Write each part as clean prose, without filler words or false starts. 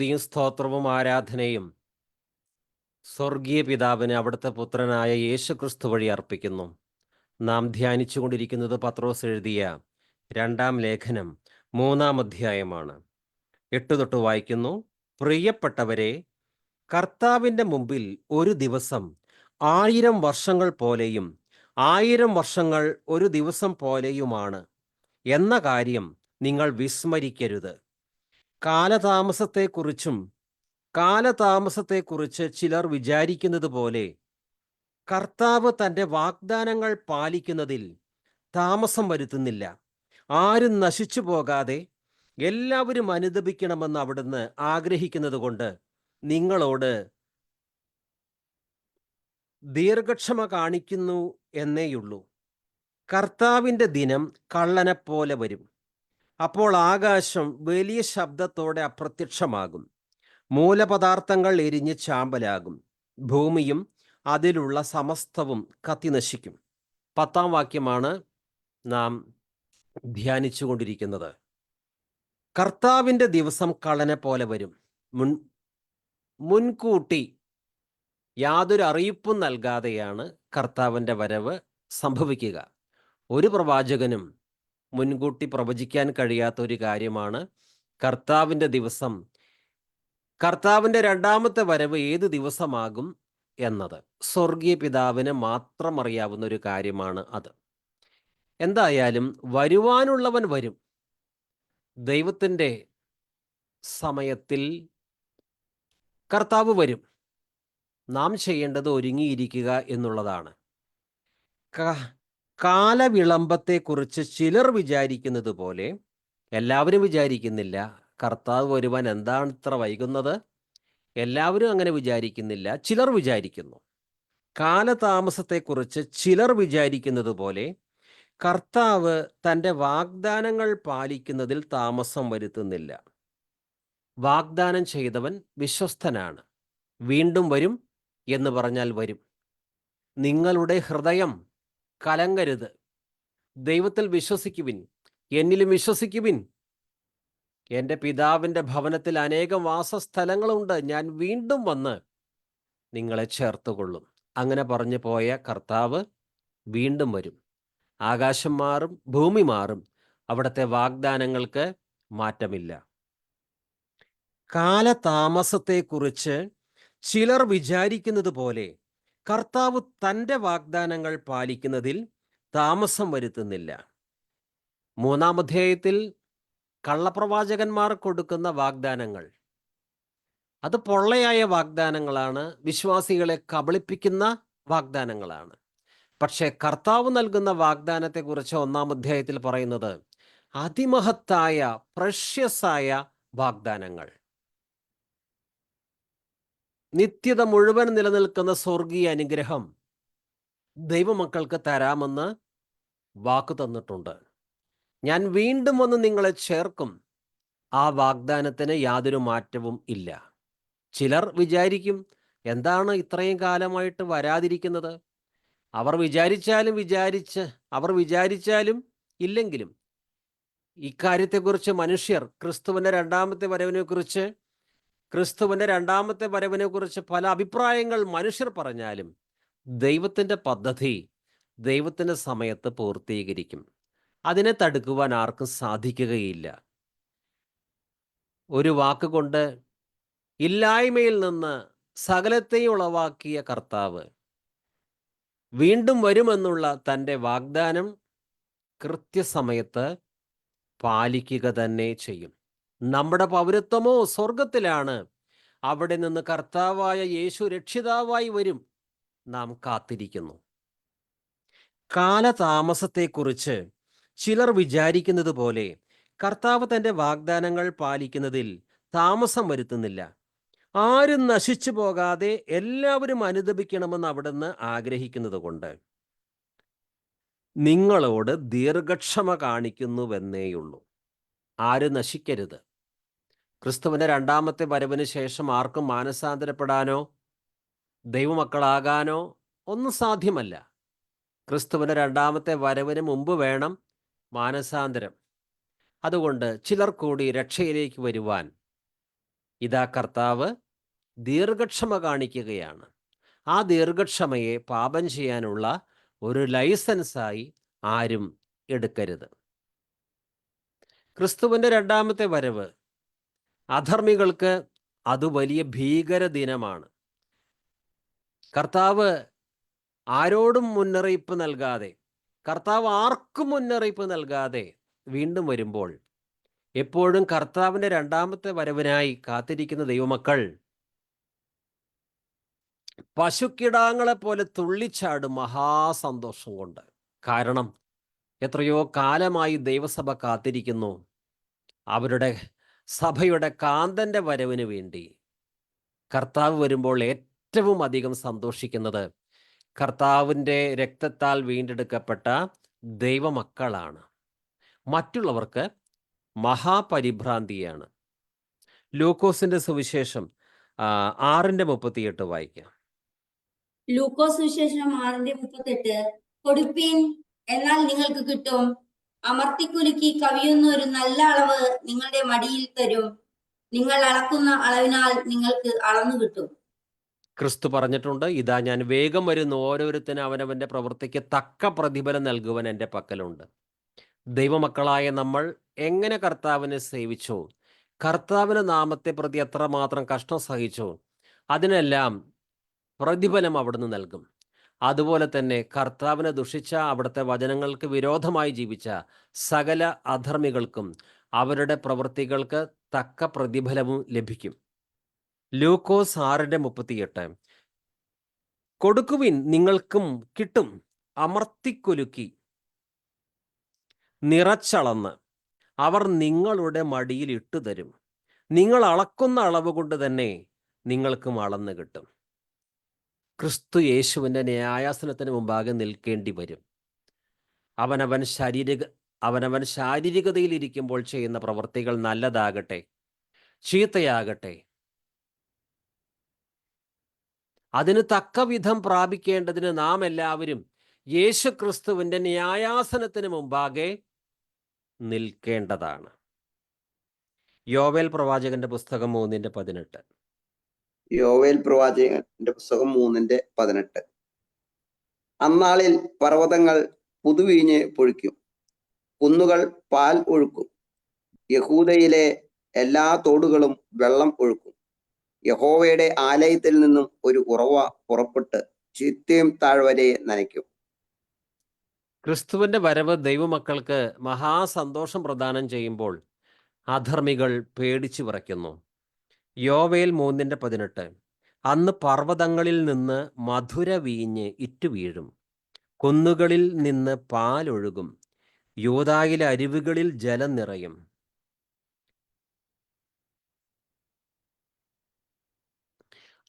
സ്തുതിയും സ്തോത്രവും ആരാധനയും സ്വർഗീയ പിതാവിന് അവിടുത്തെ പുത്രനായ യേശുക്രിസ്തു വഴി അർപ്പിക്കുന്നു. നാം ധ്യാനിച്ചുകൊണ്ടിരിക്കുന്നത് പത്രോസ് എഴുതിയ 2-ാം ലേഖനം 3-ാം അധ്യായമാണ്. 8 തൊട്ട് വായിക്കുന്നു. പ്രിയപ്പെട്ടവരെ, കർത്താവിൻ്റെ മുമ്പിൽ ഒരു ദിവസം 1000 വർഷങ്ങൾ പോലെയും 1000 വർഷങ്ങൾ ഒരു ദിവസം പോലെയുമാണ് എന്ന കാര്യം നിങ്ങൾ വിസ്മരിക്കരുത്. കാലതാമസത്തെക്കുറിച്ച് ചിലർ വിചാരിക്കുന്നത് പോലെ കർത്താവ് തൻ്റെ വാഗ്ദാനങ്ങൾ പാലിക്കുന്നതിൽ താമസം വരുത്തുന്നില്ല. ആരും നശിച്ചു പോകാതെ എല്ലാവരും അനുദപിക്കണമെന്ന് അവിടുന്ന് ആഗ്രഹിക്കുന്നത് കൊണ്ട് നിങ്ങളോട് ദീർഘക്ഷമ കാണിക്കുന്നു എന്നേയുള്ളൂ. കർത്താവിൻ്റെ ദിനം കള്ളനെപ്പോലെ വരും. അപ്പോൾ ആകാശം വലിയ ശബ്ദത്തോടെ അപ്രത്യക്ഷമാകും. മൂലപദാർത്ഥങ്ങൾ എരിഞ്ഞ് ചാമ്പലാകും. ഭൂമിയും അതിലുള്ള സമസ്തവും കത്തിനശിക്കും. 10-ാം വാക്യമാണ് നാം ധ്യാനിച്ചുകൊണ്ടിരിക്കുന്നത്. കർത്താവിൻ്റെ ദിവസം കള്ളനെ പോലെ വരും. മുൻകൂട്ടി യാതൊരു അറിയിപ്പും നൽകാതെയാണ് കർത്താവിൻ്റെ വരവ് സംഭവിക്കുക. ഒരു പ്രവാചകനും മുൻകൂട്ടി പ്രവചിക്കാൻ കഴിയാത്ത ഒരു കാര്യമാണ് കർത്താവിൻ്റെ ദിവസം. കർത്താവിൻ്റെ 2-ാമത്തെ വരവ് ഏത് ദിവസമാകും എന്നത് സ്വർഗീയ പിതാവിന് മാത്രം അറിയാവുന്ന ഒരു കാര്യമാണ് അത്. എന്തായാലും വരുവാനുള്ളവൻ വരും. ദൈവത്തിൻ്റെ സമയത്തിൽ കർത്താവ് വരും. നാം ചെയ്യേണ്ടത് ഒരുങ്ങിയിരിക്കുക എന്നുള്ളതാണ്. കാലവിളംബത്തെക്കുറിച്ച് ചിലർ വിചാരിക്കുന്നത് പോലെ, എല്ലാവരും വിചാരിക്കുന്നില്ല കർത്താവ് വരുവാൻ എന്താണ് ഇത്ര വൈകുന്നത്. എല്ലാവരും അങ്ങനെ വിചാരിക്കുന്നില്ല, ചിലർ വിചാരിക്കുന്നു. കാലതാമസത്തെക്കുറിച്ച് ചിലർ വിചാരിക്കുന്നത് പോലെ കർത്താവ് തൻ്റെ വാഗ്ദാനങ്ങൾ പാലിക്കുന്നതിൽ താമസം വരുത്തുന്നില്ല. വാഗ്ദാനം ചെയ്തവൻ വിശ്വസ്തനാണ്. വീണ്ടും വരും എന്ന് പറഞ്ഞാൽ വരും. നിങ്ങളുടെ ഹൃദയം കലങ്കരുത്. ദൈവത്തിൽ വിശ്വസിക്കുവിൻ, എന്നിലും വിശ്വസിക്കുവിൻ. എൻ്റെ പിതാവിൻ്റെ ഭവനത്തിൽ അനേകം വാസസ്ഥലങ്ങളുണ്ട്. ഞാൻ വീണ്ടും വന്ന് നിങ്ങളെ ചേർത്തുകൊള്ളും. അങ്ങനെ പറഞ്ഞു പോയ കർത്താവ് വീണ്ടും വരും. ആകാശം മാറും, ഭൂമി മാറും, അവിടുത്തെ വാഗ്ദാനങ്ങൾക്ക് മാറ്റമില്ല. കാലതാമസത്തെക്കുറിച്ച് ചിലർ വിചാരിക്കുന്നത് പോലെ കർത്താവ് തൻ്റെ വാഗ്ദാനങ്ങൾ പാലിക്കുന്നതിൽ താമസം വരുത്തുന്നില്ല. 3-ാം അധ്യായത്തിൽ കള്ളപ്രവാചകന്മാർ കൊടുക്കുന്ന വാഗ്ദാനങ്ങൾ അത് പൊള്ളയായ വാഗ്ദാനങ്ങളാണ്, വിശ്വാസികളെ കബളിപ്പിക്കുന്ന വാഗ്ദാനങ്ങളാണ്. പക്ഷേ കർത്താവ് നൽകുന്ന വാഗ്ദാനത്തെക്കുറിച്ച് 1-ാം അധ്യായത്തിൽ പറയുന്നത് അതിമഹത്തായ പ്രഷ്യസായ വാഗ്ദാനങ്ങൾ, നിത്യത മുഴുവൻ നിലനിൽക്കുന്ന സ്വർഗീയ അനുഗ്രഹം ദൈവമക്കൾക്ക് തരാമെന്ന് വാക്കു തന്നിട്ടുണ്ട്. ഞാൻ വീണ്ടും വന്ന് നിങ്ങളെ ചേർക്കും. ആ വാഗ്ദാനത്തിന് യാതൊരു മാറ്റവും ഇല്ല. ചിലർ വിചാരിക്കും, എന്താണ് ഇത്രയും കാലമായിട്ട് വരാതിരിക്കുന്നത്? അവർ വിചാരിച്ചാലും ഇല്ലെങ്കിലും ഇക്കാര്യത്തെക്കുറിച്ച് മനുഷ്യർ ക്രിസ്തുവിൻ്റെ രണ്ടാമത്തെ വരവിനെക്കുറിച്ച് പല അഭിപ്രായങ്ങൾ മനുഷ്യർ പറഞ്ഞാലും ദൈവത്തിൻ്റെ പദ്ധതി ദൈവത്തിൻ്റെ സമയത്ത് പൂർത്തീകരിക്കും. അതിനെ തടുക്കുവാൻ ആർക്കും സാധിക്കുകയില്ല. ഒരു വാക്കുകൊണ്ട് ഇല്ലായ്മയിൽ നിന്ന് സകലത്തെയും ഉളവാക്കിയ കർത്താവ് വീണ്ടും വരുമെന്നുള്ള തൻ്റെ വാഗ്ദാനം കൃത്യസമയത്ത് പാലിക്കുക തന്നെ ചെയ്യും. നമ്മുടെ പൗരത്വമോ സ്വർഗത്തിലാണ്. അവിടെ നിന്ന് കർത്താവായ യേശു രക്ഷിതാവായി വരും. നാം കാത്തിരിക്കുന്നു. കാലതാമസത്തെക്കുറിച്ച് ചിലർ വിചാരിക്കുന്നത് പോലെ കർത്താവ് തൻ്റെ വാഗ്ദാനങ്ങൾ പാലിക്കുന്നതിൽ താമസം വരുത്തുന്നില്ല. ആരും നശിച്ചു പോകാതെ എല്ലാവരും അനുദപിക്കണമെന്ന് അവിടുന്ന് ആഗ്രഹിക്കുന്നത് കൊണ്ട് നിങ്ങളോട് ദീർഘക്ഷമ കാണിക്കുന്നുവെന്നേയുള്ളൂ. ആരും നശിക്കരുത്. ക്രിസ്തുവിൻ്റെ 2-ാമത്തെ വരവിന് ശേഷം ആർക്കും മാനസാന്തരപ്പെടാനോ ദൈവമക്കളാകാനോ ഒന്നും സാധ്യമല്ല. ക്രിസ്തുവിൻ്റെ 2-ാമത്തെ വരവിന് മുമ്പ് വേണം മാനസാന്തരം. അതുകൊണ്ട് ചിലർ കൂടി രക്ഷയിലേക്ക് വരുവാൻ ഇതാ കർത്താവ് ദീർഘക്ഷമ കാണിക്കുകയാണ്. ആ ദീർഘക്ഷമയെ പാപം ചെയ്യാനുള്ള ഒരു ലൈസൻസായി ആരും എടുക്കരുത്. ക്രിസ്തുവിൻ്റെ രണ്ടാമത്തെ വരവ് അധർമ്മികൾക്ക് അത് വലിയ ഭീകര ദിനമാണ്. കർത്താവ് ആരോടും മുന്നറിയിപ്പ് നൽകാതെ, കർത്താവ് ആർക്കും മുന്നറിയിപ്പ് നൽകാതെ വീണ്ടും വരുമ്പോൾ എപ്പോഴും കർത്താവിൻ്റെ രണ്ടാമത്തെ വരവിനായി കാത്തിരിക്കുന്ന ദൈവമക്കൾ പശുക്കിടാങ്ങളെ പോലെ തുള്ളിച്ചാടും മഹാസന്തോഷം കൊണ്ട്. കാരണം എത്രയോ കാലമായി ദൈവസഭ കാത്തിരിക്കുന്നു അവരുടെ സഭയുടെ കാന്തൻ്റെ വരവിന് വേണ്ടി. കർത്താവ് വരുമ്പോൾ ഏറ്റവും അധികം സന്തോഷിക്കുന്നത് കർത്താവിൻ്റെ രക്തത്താൽ വീണ്ടെടുക്കപ്പെട്ട ദൈവമക്കളാണ്. മറ്റുള്ളവർക്ക് മഹാപരിഭ്രാന്തിയാണ്. ലൂക്കോസിന്റെ സുവിശേഷം 6:38 വായിക്കാം. ലൂക്കോസ് സുവിശേഷം 6:38. കൊടുപ്പീൻ, എന്നാൽ നിങ്ങൾക്ക് കിട്ടും. അമർത്തിക്കുലുക്കി കവിയുന്ന ഒരു നല്ല അളവ് നിങ്ങളുടെ മടിയിൽ തരും. നിങ്ങൾ അളക്കുന്ന അളവിനാൽ നിങ്ങൾക്ക് അളന്നു കിട്ടും. ക്രിസ്തു പറഞ്ഞിട്ടുണ്ട്, ഇതാ ഞാൻ വേഗം വരുന്നു, ഓരോരുത്തരും അവനവൻ്റെ പ്രവൃത്തിക്ക് തക്ക പ്രതിഫലം നൽകുവാൻ എൻ്റെ പക്കലുണ്ട്. ദൈവമക്കളായ നമ്മൾ എങ്ങനെ കർത്താവിനെ സേവിച്ചോ, കർത്താവിൻ്റെ നാമത്തെ പ്രതി എത്രമാത്രം കഷ്ടം സഹിച്ചോ, അതിനെല്ലാം പ്രതിഫലം അവിടുന്ന് നൽകും. അതുപോലെ തന്നെ കർത്താവിനെ ദുഷിച്ച, അവിടുത്തെ വചനങ്ങൾക്ക് വിരോധമായി ജീവിച്ച സകല അധർമ്മികൾക്കും അവരുടെ പ്രവൃത്തികൾക്ക് തക്ക പ്രതിഫലവും ലഭിക്കും. ലൂക്കോസ് 6:38. കൊടുക്കുവിൻ, നിങ്ങൾക്കും കിട്ടും. അമർത്തിക്കുലുക്കി നിറച്ചളന്ന് അവർ നിങ്ങളുടെ മടിയിൽ ഇട്ടുതരും. നിങ്ങൾ അളക്കുന്ന അളവ് കൊണ്ട് തന്നെ നിങ്ങൾക്കും അളന്ന് കിട്ടും. ക്രിസ്തു യേശുവിൻ്റെ ന്യായാസനത്തിന് മുമ്പാകെ നിൽക്കേണ്ടി വരും. അവനവൻ ശാരീരികതയിലിരിക്കുമ്പോൾ ചെയ്യുന്ന പ്രവൃത്തികൾ നല്ലതാകട്ടെ ചീത്തയാകട്ടെ, അതിന് തക്ക വിധം പ്രാപിക്കേണ്ടതിന് നാം എല്ലാവരും യേശു ക്രിസ്തുവിൻ്റെ ന്യായാസനത്തിന് മുമ്പാകെ നിൽക്കേണ്ടതാണ്. യോവേൽ പ്രവാചകന്റെ പുസ്തകം 3:18. യോവേൽ പ്രവാചകന്റെ പുസ്തകം 3:18. അന്നാളിൽ പർവ്വതങ്ങൾ പുതുവീഞ്ഞ് പൊഴിക്കും, കുന്നുകൾ പാൽ ഒഴുക്കും, യഹൂദയിലെ എല്ലാ തോടുകളും വെള്ളം ഒഴുക്കും. യഹോവയുടെ ആലയത്തിൽ നിന്നും ഒരു ഉറവ പുറപ്പെട്ട് ചിത്തേം താഴ്വരയെ നനയ്ക്കും. ക്രിസ്തുവിന്റെ വരവ് ദൈവമക്കൾക്ക് മഹാസന്തോഷം പ്രദാനം ചെയ്യുമ്പോൾ അധർമ്മികൾ പേടിച്ചു വിറയ്ക്കുന്നു. യോവേൽ 3:18. അന്ന് പർവ്വതങ്ങളിൽ നിന്ന് മധുര വീഞ്ഞ് ഇറ്റുവീഴും, കുന്നുകളിൽ നിന്ന് പാലൊഴുകും, യൂദായിലെ അരുവികളിൽ ജലം നിറയും.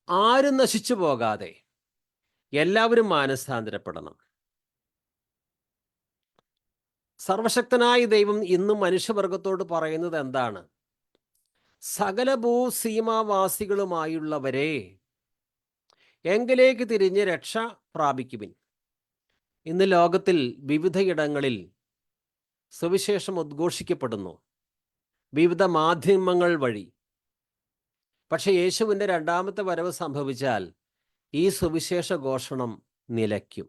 ആരും നശിച്ചു പോകാതെ എല്ലാവരും മാനസാന്തരപ്പെടണം. സർവശക്തനായ ദൈവം ഇന്നും മനുഷ്യവർഗത്തോട് പറയുന്നത് എന്താണ്? സകല ഭൂസീമാവാസികളുമായുള്ളവരെ എങ്കിലേക്ക് തിരിഞ്ഞ് രക്ഷ പ്രാപിക്കുവിൻ. ഇന്ന് ലോകത്തിൽ വിവിധയിടങ്ങളിൽ സുവിശേഷം ഉദ്ഘോഷിക്കപ്പെടുന്നു, വിവിധ മാധ്യമങ്ങൾ വഴി. പക്ഷെ യേശുവിൻ്റെ രണ്ടാമത്തെ വരവ് സംഭവിച്ചാൽ ഈ സുവിശേഷ ഘോഷണം നിലയ്ക്കും.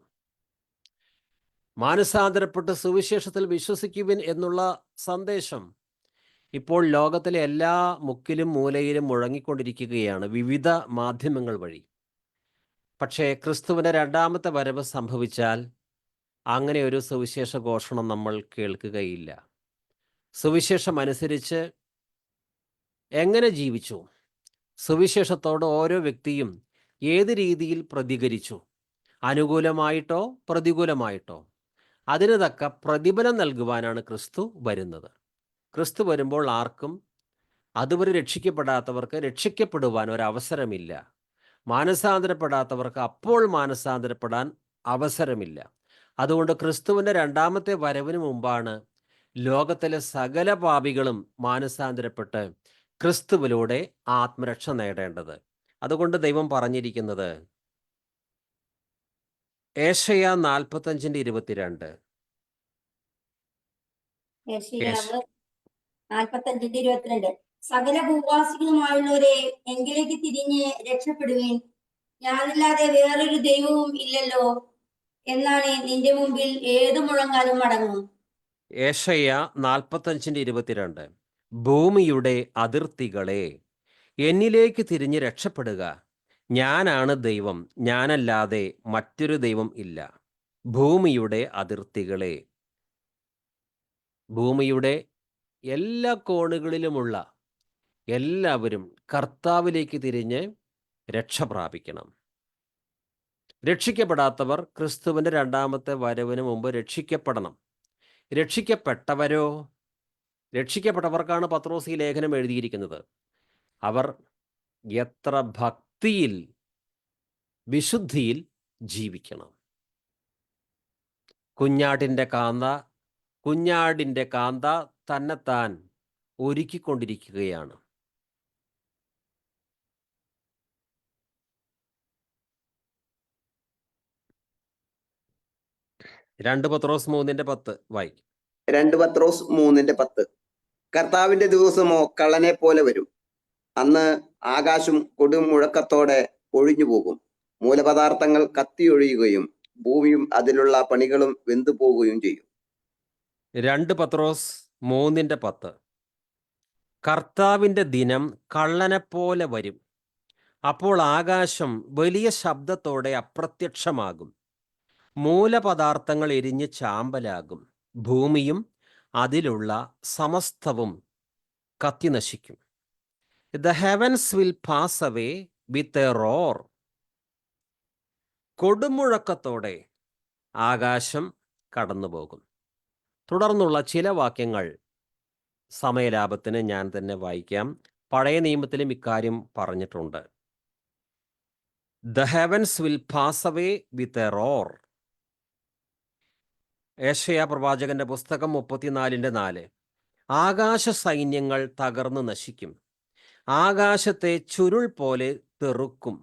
മാനസാന്തരപ്പെട്ട് സുവിശേഷത്തിൽ വിശ്വസിക്കുവിൻ എന്നുള്ള സന്ദേശം ഇപ്പോൾ ലോകത്തിലെ എല്ലാ മുക്കിലും മൂലയിലും മുഴങ്ങിക്കൊണ്ടിരിക്കുകയാണ് വിവിധ മാധ്യമങ്ങൾ വഴി. പക്ഷേ ക്രിസ്തുവിൻ്റെ രണ്ടാമത്തെ വരവ് സംഭവിച്ചാൽ അങ്ങനെ ഒരു സുവിശേഷ ഘോഷണം നമ്മൾ കേൾക്കുകയില്ല. സുവിശേഷം അനുസരിച്ച് എങ്ങനെ ജീവിച്ചു, സുവിശേഷത്തോട് ഓരോ വ്യക്തിയും ഏത് രീതിയിൽ പ്രതികരിച്ചു, അനുകൂലമായിട്ടോ പ്രതികൂലമായിട്ടോ, അതിന് തക്ക പ്രതിഫലം നൽകുവാനാണ് ക്രിസ്തു വരുന്നത്. ക്രിസ്തു വരുമ്പോൾ ആർക്കും, അതുവരെ രക്ഷിക്കപ്പെടാത്തവർക്ക് രക്ഷിക്കപ്പെടുവാൻ ഒരവസരമില്ല. മാനസാന്തരപ്പെടാത്തവർക്ക് അപ്പോൾ മാനസാന്തരപ്പെടാൻ അവസരമില്ല. അതുകൊണ്ട് ക്രിസ്തുവിൻ്റെ രണ്ടാമത്തെ വരവിന് മുമ്പാണ് ലോകത്തിലെ സകല പാപികളും മാനസാന്തരപ്പെട്ട് ക്രിസ്തുവിലൂടെ ആത്മരക്ഷ നേടേണ്ടത്. അതുകൊണ്ട് ദൈവം പറഞ്ഞിരിക്കുന്നത് ഏശയ്യാ 45:22. യേശയ്യാവ് 45:22. സകല ഭൂവാസികളുമായുള്ളവരെ എങ്കിലേക്ക് തിരിഞ്ഞ് രക്ഷപ്പെടുവീൻ. ഞാനല്ലാതെ വേറൊരു ദൈവവും ഇല്ലല്ലോ. എന്നാണ് നിന്റെ മുമ്പിൽ ഏത് മുഴങ്ങാലും മടങ്ങും. ഏശയ്യ 45:22. ഭൂമിയുടെ അതിർത്തികളെ എന്നിലേക്ക് തിരിഞ്ഞ് രക്ഷപ്പെടുക. ഞാനാണ് ദൈവം, ഞാനല്ലാതെ മറ്റൊരു ദൈവം ഇല്ല. ഭൂമിയുടെ അതിർത്തികളെ, ഭൂമിയുടെ എല്ലാ കോണുകളിലുമുള്ള എല്ലാവരും കർത്താവിലേക്ക് തിരിഞ്ഞ് രക്ഷ പ്രാപിക്കണം. രക്ഷിക്കപ്പെടാത്തവർ ക്രിസ്തുവിൻ്റെ രണ്ടാമത്തെ വരവിന് മുമ്പ് രക്ഷിക്കപ്പെടണം. രക്ഷിക്കപ്പെട്ടവരോ, രക്ഷിക്കപ്പെട്ടവർക്കാണ് പത്രോസ് ഈ ലേഖനം എഴുതിയിരിക്കുന്നത്. അവർ എത്ര ഭക്തിയിൽ, വിശുദ്ധിയിൽ ജീവിക്കണം. കുഞ്ഞാടിൻ്റെ കാന്ത തന്നെത്താൻ ഒരുക്കിക്കൊണ്ടിരിക്കുകയാണ്. രണ്ട് പത്രോസ് 3:10 വായിക്കും. 2 പത്രോസ് 3:10. കർത്താവിന്റെ ദിവസമോ കള്ളനെ പോലെ വരും. അന്ന് ആകാശം കൊടുമുഴക്കത്തോടെ ഒഴിഞ്ഞു പോകും. മൂലപദാർത്ഥങ്ങൾ കത്തിയൊഴിയുകയും ഭൂമിയും അതിലുള്ള പണികളും വെന്തുപോകുകയും ചെയ്യും. 2 പത്രോസ് 3:10. കർത്താവിൻ്റെ ദിനം കള്ളനെപ്പോലെ വരും. അപ്പോൾ ആകാശം വലിയ ശബ്ദത്തോടെ അപ്രത്യക്ഷമാകും. മൂലപദാർത്ഥങ്ങൾ എരിഞ്ഞ് ചാമ്പലാകും. ഭൂമിയും അതിലുള്ള സമസ്തവും കത്തിനശിക്കും. The heavens will pass away with a roar. കൊടുമുഴക്കത്തോടെ ആകാശം കടന്നുപോകും. തുടർന്നുള്ള ചില വാക്യങ്ങൾ സമയലാഭത്തിന് ഞാൻ തന്നെ വായിക്കാം. പഴയ നിയമത്തിലും ഇക്കാര്യം പറഞ്ഞിട്ടുണ്ട്. The heavens will pass away with a roar. ഏശയ്യാ പ്രവാചകന്റെ പുസ്തകം 34:4. ആകാശ സൈന്യങ്ങൾ തകർന്ന് നശിക്കും. ആകാശത്തെ ചുരുൾ പോലെ തെറുക്കും.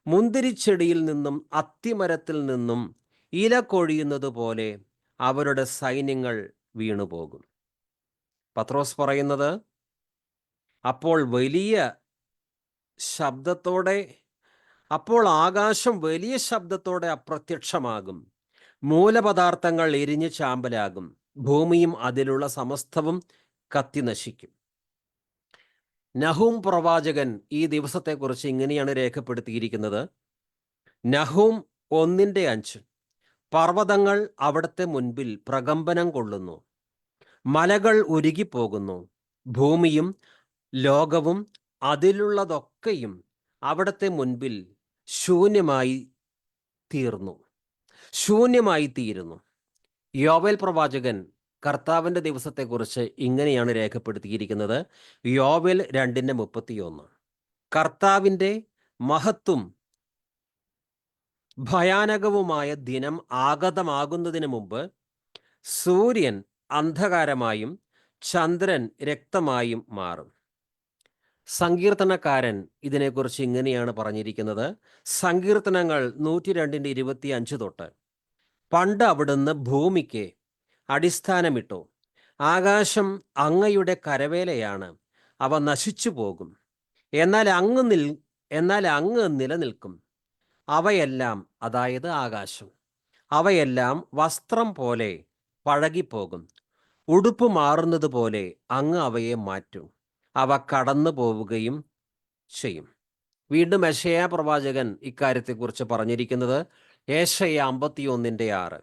മുന്തിരിച്ചെടിയിൽ നിന്നും അത്തിമരത്തിൽ നിന്നും ഇല കൊഴിയുന്നത് പോലെ അവരുടെ സൈന്യങ്ങൾ വീണുപോകും. പത്രോസ് പറയുന്നത്, അപ്പോൾ ആകാശം വലിയ ശബ്ദത്തോടെ അപ്രത്യക്ഷമാകും. മൂലപദാർത്ഥങ്ങൾ എരിഞ്ഞ് ചാമ്പലാകും. ഭൂമിയും അതിലുള്ള സമസ്തവും കത്തിനശിക്കും. നഹൂം പ്രവാചകൻ ഈ ദിവസത്തെക്കുറിച്ച് ഇങ്ങനെയാണ് രേഖപ്പെടുത്തിയിരിക്കുന്നത്. നഹൂം 1:5. പർവ്വതങ്ങൾ അവിടുത്തെ മുൻപിൽ പ്രകമ്പനം കൊള്ളുന്നു. മലകൾ ഉരുകിപ്പോകുന്നു. ഭൂമിയും ലോകവും അതിലുള്ളതൊക്കെയും അവിടുത്തെ മുൻപിൽ ശൂന്യമായി തീരുന്നു. യോവേൽ പ്രവാചകൻ കർത്താവിൻ്റെ ദിവസത്തെക്കുറിച്ച് ഇങ്ങനെയാണ് രേഖപ്പെടുത്തിയിരിക്കുന്നത്. യോവേൽ 2:31. കർത്താവിൻ്റെ മഹത്തും ഭയാനകവുമായ ദിനം ആഗതമാകുന്നതിന് മുമ്പ് സൂര്യൻ അന്ധകാരമായും ചന്ദ്രൻ രക്തമായും മാറും. സങ്കീർത്തനക്കാരൻ ഇതിനെക്കുറിച്ച് ഇങ്ങനെയാണ് പറഞ്ഞിരിക്കുന്നത്. സങ്കീർത്തനങ്ങൾ 102:25 തൊട്ട്. പണ്ട് അവിടുന്ന് ഭൂമിക്ക് അടിസ്ഥാനമിട്ടു. ആകാശം അങ്ങയുടെ കരവേലയാണ്. അവ നശിച്ചു പോകും. എന്നാൽ അങ്ങ് നിലനിൽക്കും. അവയെല്ലാം, അതായത് ആകാശം, അവയെല്ലാം വസ്ത്രം പോലെ പഴകിപ്പോകും. ഉടുപ്പ് മാറുന്നത് പോലെ അങ്ങ് അവയെ മാറ്റും. അവ കടന്നു പോവുകയും ചെയ്യും. വീണ്ടും യെശയ്യാ പ്രവാചകൻ ഇക്കാര്യത്തെക്കുറിച്ച് പറഞ്ഞിരിക്കുന്നത് യെശയ്യാ 51:6.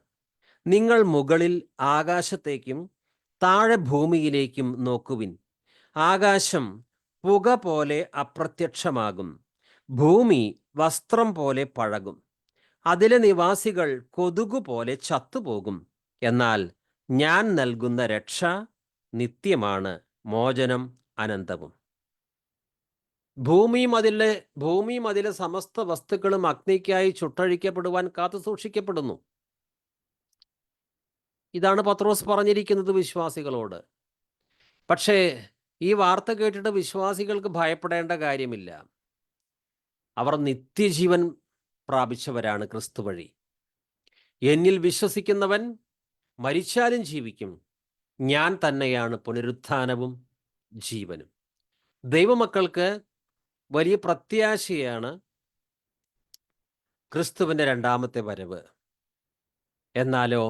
നിങ്ങൾ മുകളിൽ ആകാശത്തേക്കും താഴെ ഭൂമിയിലേക്കും നോക്കുവിൻ. ആകാശം പുക പോലെ അപ്രത്യക്ഷമാകും. ഭൂമി വസ്ത്രം പോലെ പഴകും. അതിലെ നിവാസികൾ കൊതുകുപോലെ ചത്തുപോകും. എന്നാൽ ഞാൻ നൽകുന്ന രക്ഷ നിത്യമാണ്, മോചനം അനന്തവും. ഭൂമിയും അതിലെ സമസ്ത വസ്തുക്കളും അഗ്നിക്കായി ചുട്ടഴിക്കപ്പെടുവാൻ കാത്തു സൂക്ഷിക്കപ്പെടുന്നു. ഇതാണ് പത്രോസ് പറഞ്ഞിരിക്കുന്നത് വിശ്വാസികളോട്. പക്ഷേ ഈ വാർത്ത കേട്ടിട്ട് വിശ്വാസികൾക്ക് ഭയപ്പെടേണ്ട കാര്യമില്ല. അവർ നിത്യജീവൻ പ്രാപിച്ചവരാണ് ക്രിസ്തു വഴി. എന്നിൽ വിശ്വസിക്കുന്നവൻ മരിച്ചാലും ജീവിക്കും. ഞാൻ തന്നെയാണ് പുനരുത്ഥാനവും ജീവനും. ദൈവമക്കൾക്ക് വലിയ പ്രത്യാശയാണ് ക്രിസ്തുവിൻ്റെ രണ്ടാമത്തെ വരവ്. എന്നാലോ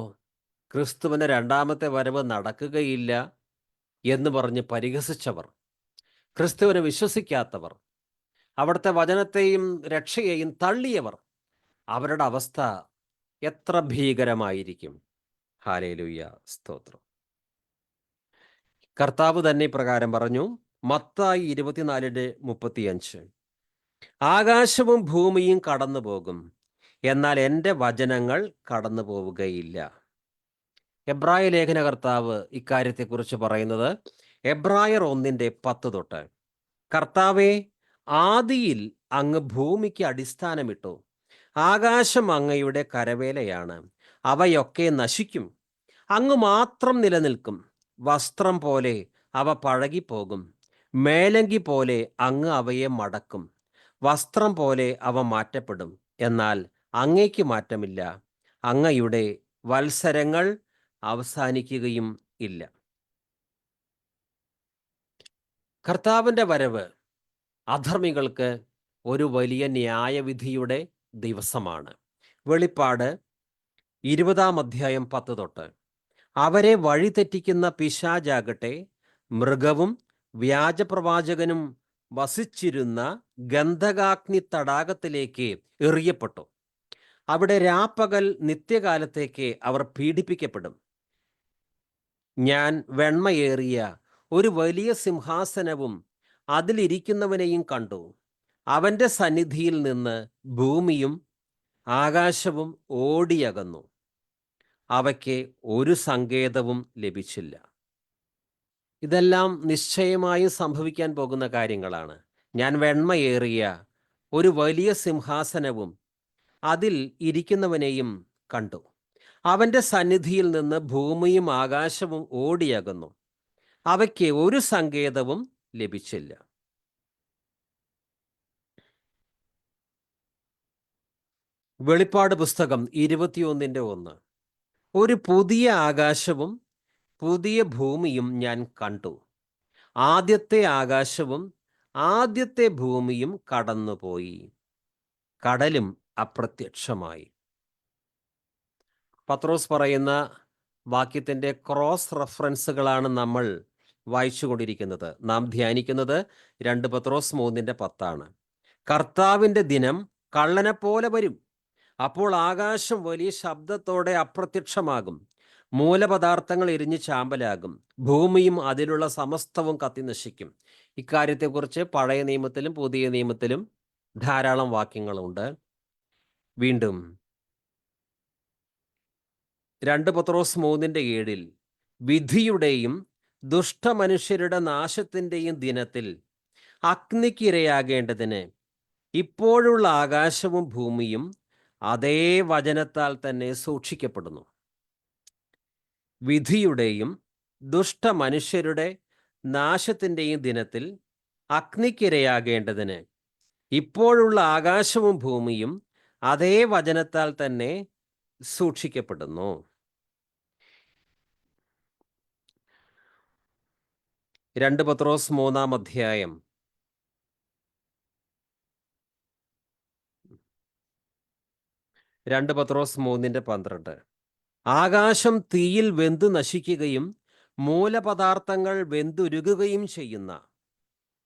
ക്രിസ്തുവിൻ്റെ രണ്ടാമത്തെ വരവ് നടക്കുകയില്ല എന്ന് പറഞ്ഞ് പരിഹസിച്ചവർ, ക്രിസ്തുവിനെ വിശ്വസിക്കാത്തവർ, അവിടുത്തെ വചനത്തെയും രക്ഷയെയും തള്ളിയവർ, അവരുടെ അവസ്ഥ എത്ര ഭീകരമായിരിക്കും. ഹല്ലേലൂയ, സ്തോത്രം. കർത്താവ് തന്നെ ഇപ്രകാരം പറഞ്ഞു, മത്തായി 24:35, ആകാശവും ഭൂമിയും കടന്നു പോകും, എന്നാൽ എൻ്റെ വചനങ്ങൾ കടന്നു പോവുകയില്ല. എബ്രായ ലേഖന കർത്താവ് ഇക്കാര്യത്തെക്കുറിച്ച് പറയുന്നത് എബ്രായർ 1:10 തൊട്ട്, കർത്താവേ, ആദിയിൽ അങ്ങ് ഭൂമിക്ക് അടിസ്ഥാനമിട്ടു, ആകാശം അങ്ങയുടെ കരവേലയാണ്, അവയൊക്കെ നശിക്കും, അങ്ങ് മാത്രം നിലനിൽക്കും, വസ്ത്രം പോലെ അവ പഴകിപ്പോകും, മേലങ്കി പോലെ അങ്ങ് അവയെ മടക്കും, വസ്ത്രം പോലെ അവ മാറ്റപ്പെടും, എന്നാൽ അങ്ങയ്ക്ക് മാറ്റമില്ല, അങ്ങയുടെ വത്സരങ്ങൾ അവസാനിക്കുകയും ഇല്ല. കർത്താവിൻ്റെ വരവ് അധർമ്മികൾക്ക് ഒരു വലിയ ന്യായവിധിയുടെ ദിവസമാണ്. വെളിപ്പാട് 20-10 തൊട്ട്, അവരെ വഴിതെറ്റിക്കുന്ന പിശാചാകട്ടെ മൃഗവും വ്യാജപ്രവാചകനും വസിച്ചിരുന്ന ഗന്ധകാഗ്നി തടാകത്തിലേക്ക് എറിയപ്പെട്ടു. അവിടെ രാപ്പകൽ നിത്യകാലത്തേക്ക് അവർ പീഡിപ്പിക്കപ്പെടും. ഞാൻ വെണ്മയേറിയ ഒരു വലിയ സിംഹാസനവും അതിലിരിക്കുന്നവനെയും കണ്ടു. അവൻ്റെ സന്നിധിയിൽ നിന്ന് ഭൂമിയും ആകാശവും ഓടിയകന്നു, അവയ്ക്ക് ഒരു സങ്കേതവും ലഭിച്ചില്ല. ഇതെല്ലാം നിശ്ചയമായും സംഭവിക്കാൻ പോകുന്ന കാര്യങ്ങളാണ്. ഞാൻ വെണ്മയേറിയ ഒരു വലിയ സിംഹാസനവും അതിൽ ഇരിക്കുന്നവനെയും കണ്ടു. അവൻ്റെ സന്നിധിയിൽ നിന്ന് ഭൂമിയും ആകാശവും ഓടിയകന്നു, അവയ്ക്ക് ഒരു സങ്കേതവും ലഭിച്ചില്ല. വെളിപ്പാട് പുസ്തകം 21:1, ഒരു പുതിയ ആകാശവും പുതിയ ഭൂമിയും ഞാൻ കണ്ടു, ആദ്യത്തെ ആകാശവും ആദ്യത്തെ ഭൂമിയും കടന്നുപോയി, കടലും അപ്രത്യക്ഷമായി. പത്രോസ് പറയുന്ന വാക്യത്തിൻ്റെ ക്രോസ് റെഫറൻസുകളാണ് നമ്മൾ വായിച്ചുകൊണ്ടിരിക്കുന്നത്. നാം ധ്യാനിക്കുന്നത് 2 പത്രോസ് 3:10. കർത്താവിൻ്റെ ദിനം കള്ളനെപ്പോലെ വരും, അപ്പോൾ ആകാശം വലിയ ശബ്ദത്തോടെ അപ്രത്യക്ഷമാകും, മൂലപദാർത്ഥങ്ങൾ എരിഞ്ഞ് ചാമ്പലാകും, ഭൂമിയും അതിലുള്ള സമസ്തവും കത്തിനശിക്കും. ഇക്കാര്യത്തെക്കുറിച്ച് പഴയ നിയമത്തിലും പുതിയ നിയമത്തിലും ധാരാളം വാക്യങ്ങളുണ്ട്. വീണ്ടും 2 പത്രോസ് 3:7, വിധിയുടെയും ദുഷ്ടമനുഷ്യരുടെ നാശത്തിൻ്റെയും ദിനത്തിൽ അഗ്നിക്കിരയാകേണ്ടതിന് ഇപ്പോഴുള്ള ആകാശവും ഭൂമിയും അതേ വചനത്താൽ തന്നെ സൂക്ഷിക്കപ്പെടുന്നു. വിധിയുടെയും ദുഷ്ടമനുഷ്യരുടെ നാശത്തിൻ്റെയും ദിനത്തിൽ അഗ്നിക്കിരയാകേണ്ടതിന് ഇപ്പോഴുള്ള ആകാശവും ഭൂമിയും അതേ വചനത്താൽ തന്നെ സൂക്ഷിക്കപ്പെടുന്നു. 2 പത്രോസ് 3-ാം 2 പത്രോസ് 3:12, ആകാശം തീയിൽ വെന്തു നശിക്കുകയും മൂലപദാർത്ഥങ്ങൾ വെന്തുരുകുകയും ചെയ്യുന്ന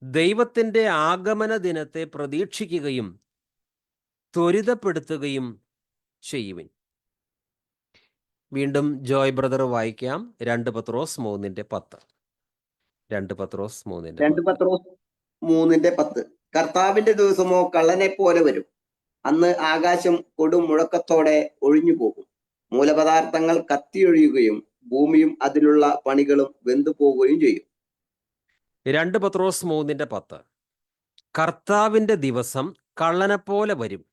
ദൈവത്തിൻ്റെ ആഗമന ദിനത്തെ പ്രതീക്ഷിക്കുകയും ത്വരിതപ്പെടുത്തുകയും ചെയ്യുവിൻ. വീണ്ടും ജോയ് ബ്രദർ വായിക്കാം. 2 പത്രോസ് 3:10. 2 പത്രോസ് 3:10, കർത്താവിന്റെ ദിവസമോ കള്ളനെ പോലെ വരും, അന്ന് ആകാശം കൊടും മുഴക്കത്തോടെ ഒഴിഞ്ഞു പോകും, മൂലപദാർത്ഥങ്ങൾ കത്തിയൊഴിയുകയും ഭൂമിയും അതിലുള്ള പണികളും വെന്തുപോകുകയും ചെയ്യും. 2 പത്രോസ് 3:10, കർത്താവിൻ്റെ ദിവസം കള്ളനെപ്പോലെ വരും,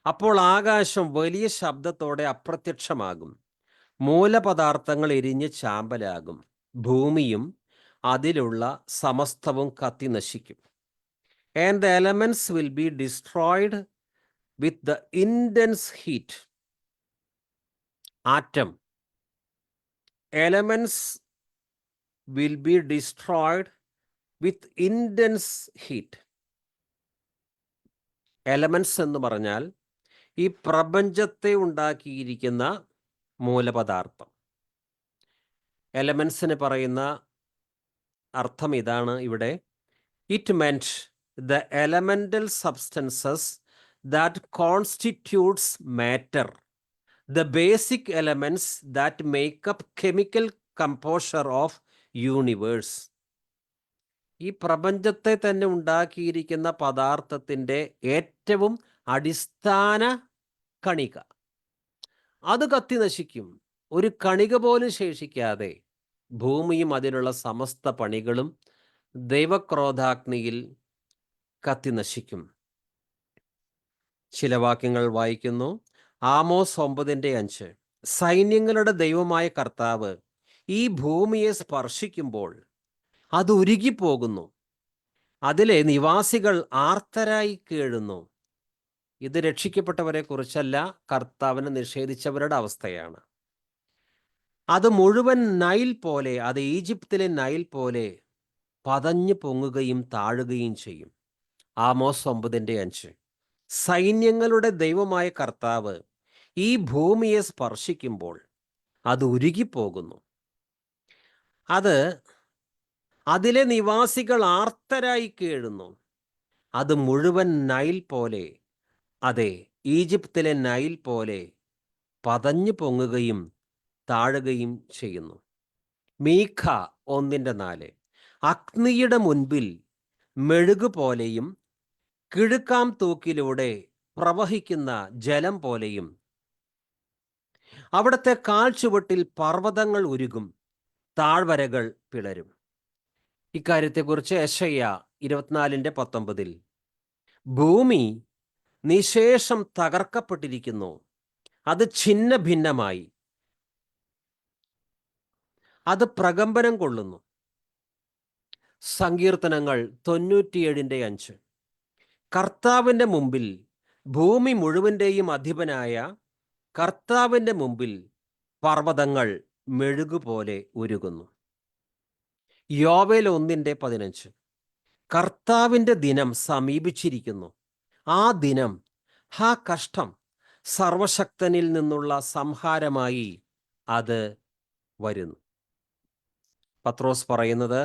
അപ്പോൾ ആകാശം വലിയ ശബ്ദത്തോടെ അപ്രത്യക്ഷമാകും, മൂലപദാർത്ഥങ്ങൾ എരിഞ്ഞ് ചാമ്പലാകും, ഭൂമിയും അതിലുള്ള സമസ്തവും കത്തി നശിക്കും. And the elements will be destroyed with the intense heat. Atom. Elements will be destroyed with intense heat. Elements എന്ന് പറഞ്ഞാൽ ഈ പ്രപഞ്ചത്തെ ഉണ്ടാക്കിയിരിക്കുന്ന മൂലപദാർത്ഥം. എലമെന്റ്സിന് പറയുന്ന അർത്ഥം ഇതാണ് ഇവിടെ. It meant the elemental substances that constitutes matter, the basic elements that make up chemical composure of universe. ഈ പ്രപഞ്ചത്തെ തന്നെ ഉണ്ടാക്കിയിരിക്കുന്ന പദാർത്ഥത്തിൻ്റെ ഏറ്റവും അടിസ്ഥാന കണിക, അത് കത്തി നശിക്കും. ഒരു കണിക പോലും ശേഷിക്കാതെ ഭൂമിയും അതിലുള്ള സമസ്ത പണികളും ദൈവക്രോധാഗ്നിയിൽ കത്തി നശിക്കും. ചില വാക്യങ്ങൾ വായിക്കുന്നു. ആമോസ് 9:5. സൈന്യങ്ങളുടെ ദൈവമായ കർത്താവ് ഈ ഭൂമിയെ സ്പർശിക്കുമ്പോൾ അത് ഉരുകിപ്പോകുന്നു, അതിലെ നിവാസികൾ ആർത്തരായി കേഴുന്നു. ഇത് രക്ഷിക്കപ്പെട്ടവരെ കുറിച്ചല്ല, കർത്താവിനെ നിഷേധിച്ചവരുടെ അവസ്ഥയാണ്. അത് മുഴുവൻ നൈൽ പോലെ, അത് ഈജിപ്തിലെ നൈൽ പോലെ പതഞ്ഞു പൊങ്ങുകയും താഴുകയും ചെയ്യും. ആമോസ് 9:5. സൈന്യങ്ങളുടെ ദൈവമായ കർത്താവ് ഈ ഭൂമിയെ സ്പർശിക്കുമ്പോൾ അത് ഉരുകിപ്പോകുന്നു, അത് അതിലെ നിവാസികൾ ആർത്തരായി കേഴുന്നു. അത് മുഴുവൻ നൈൽ പോലെ, അതെ ഈജിപ്തിലെ നൈൽ പോലെ പതഞ്ഞു പൊങ്ങുകയും താഴുകയും ചെയ്യുന്നു. മീഖ 1:4. അഗ്നിയുടെ മുൻപിൽ മെഴുകുപോലെയും കിഴുക്കാം തൂക്കിലൂടെ പ്രവഹിക്കുന്ന ജലം പോലെയും അവിടുത്തെ കാൽച്ചുവട്ടിൽ പർവ്വതങ്ങൾ ഉരുകും, താഴ്വരകൾ പിളരും. ഇക്കാര്യത്തെക്കുറിച്ച് യെശയ്യാ 24:19. ഭൂമി നിശേഷം തകർക്കപ്പെട്ടിരിക്കുന്നു, അത് ഛിന്ന ഭിന്നമായി, അത് പ്രകമ്പനം കൊള്ളുന്നു. സങ്കീർത്തനങ്ങൾ 97:5. കർത്താവിൻ്റെ മുമ്പിൽ, ഭൂമി മുഴുവൻ്റെയും അധിപനായ കർത്താവിൻ്റെ മുമ്പിൽ പർവ്വതങ്ങൾ മെഴുകുപോലെ ഉരുകുന്നു. യോവേൽ 1:15. കർത്താവിൻ്റെ ദിനം സമീപിച്ചിരിക്കുന്നു, ആ ദിനം, ഹാ കഷ്ടം, സർവശക്തനിൽ നിന്നുള്ള സംഹാരമായി അത് വരുന്നു. പത്രോസ് പറയുന്നത്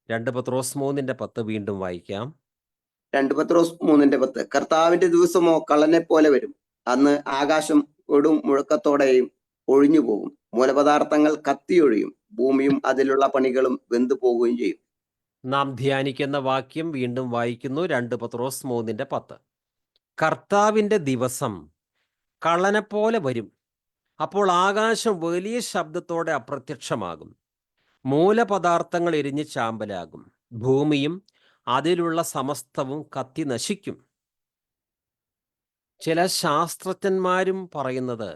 2 പത്രോസ് 3:10 വീണ്ടും വായിക്കാം. 2 പത്രോസ് 3:10. കർത്താവിന്റെ ദിവസമോ കള്ളനെ പോലെ വരും, അന്ന് ആകാശം കൊടും മുഴക്കത്തോടെയും ഒഴിഞ്ഞു പോകും, മൂലപദാർത്ഥങ്ങൾ കത്തിയൊഴിയും, ഭൂമിയും അതിലുള്ള പണികളും വെന്തു പോകുകയും ചെയ്യും. നാം ധ്യാനിക്കുന്ന വാക്യം വീണ്ടും വായിക്കുന്നു. 2 പത്രോസ് 3:10. കർത്താവിൻ്റെ ദിവസം കള്ളനെപ്പോലെ വരും, അപ്പോൾ ആകാശം വലിയ ശബ്ദത്തോടെ അപ്രത്യക്ഷമാകും, മൂലപദാർത്ഥങ്ങൾ എരിഞ്ഞ് ചാമ്പലാകും, ഭൂമിയും അതിലുള്ള സമസ്തവും കത്തി നശിക്കും. ചില ശാസ്ത്രജ്ഞന്മാരും പറയുന്നത്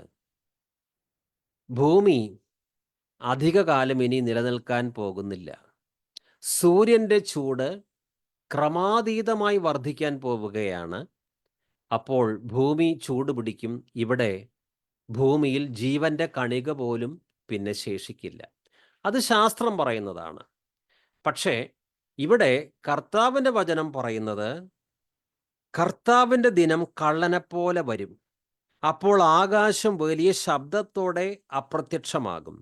ഭൂമി അധികകാലം ഇനി നിലനിൽക്കാൻ പോകുന്നില്ല. സൂര്യൻ്റെ ചൂട് ക്രമാതീതമായി വർദ്ധിക്കാൻ പോവുകയാണ്. അപ്പോൾ ഭൂമി ചൂടുപിടിക്കും, ഇവിടെ ഭൂമിയിൽ ജീവന്റെ കണിക പോലും പിന്നെ ശേഷിക്കില്ല. അത് ശാസ്ത്രം പറയുന്നതാണ്. പക്ഷേ ഇവിടെ കർത്താവിൻ്റെ വചനം പറയുന്നത് കർത്താവിൻ്റെ ദിനം കള്ളനെപ്പോലെ വരും, അപ്പോൾ ആകാശം വലിയ ശബ്ദത്തോടെ അപ്രത്യക്ഷമാകും,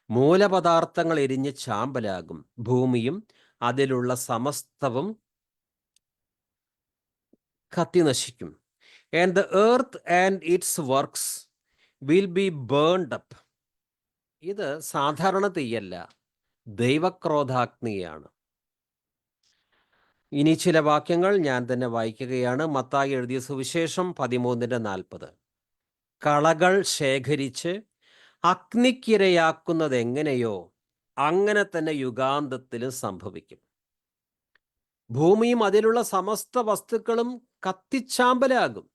മൂലപദാർത്ഥങ്ങൾ എരിഞ്ഞ് ചാമ്പലാകും, ഭൂമിയും അതിലുള്ള സമസ്തവും കത്തി നശിക്കും. And the earth and its works will be burned up. ഇത് സാധാരണ തീയല്ല, ദൈവക്രോധാഗ്നിയാണ്. ഇനി ചില വാക്യങ്ങൾ ഞാൻ തന്നെ വായിക്കുകയാണ്. മത്തായി എഴുതിയ സുവിശേഷം 13:40. കളകൾ ശേഖരിച്ച് അഗ്നിക്കിരയാക്കുന്നത് എങ്ങനെയോ അങ്ങനെ തന്നെ യുഗാന്തത്തിലും സംഭവിക്കും. ഭൂമിയും അതിലുള്ള സമസ്ത വസ്തുക്കളും കത്തിച്ചാമ്പലാകും.